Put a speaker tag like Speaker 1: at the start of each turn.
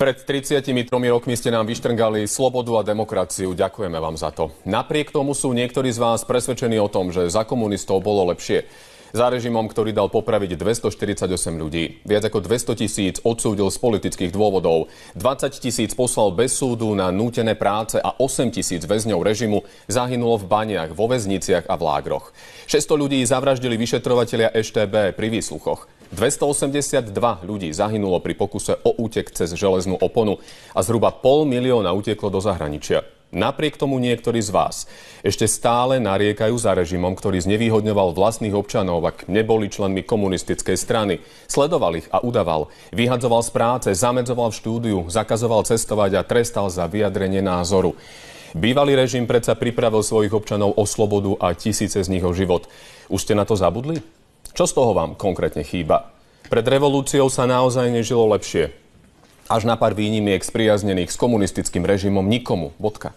Speaker 1: Pred 33 rokmi ste nám vyštrngali slobodu a demokraciu. Ďakujeme vám za to. Napriek tomu sú niektorí z vás presvedčení o tom, že za komunistov bolo lepšie. Za režimom, ktorý dal popraviť 248 ľudí. Viac ako 200 000 odsúdil z politických dôvodov. 20 000 poslal bez súdu na nútené práce a 8 000 väzňov režimu zahynulo v baniach, vo väzniciach a v lágroch. 600 ľudí zavraždili vyšetrovatelia EŠTB pri výsluchoch. 282 ľudí zahynulo pri pokuse o útek cez železnú oponu a zhruba 500 000 uteklo do zahraničia. Napriek tomu niektorí z vás ešte stále nariekajú za režimom, ktorý znevýhodňoval vlastných občanov, ak neboli členmi komunistickej strany. Sledoval ich a udával, vyhadzoval z práce, zamedzoval v štúdiu, zakazoval cestovať a trestal za vyjadrenie názoru. Bývalý režim predsa pripravil svojich občanov o slobodu a tisíce z nich o život. Už ste na to zabudli? Čo z toho vám konkrétne chýba? Pred revolúciou sa naozaj nežilo lepšie. Až na pár výnimiek spriaznených s komunistickým režimom nikomu. Bodka.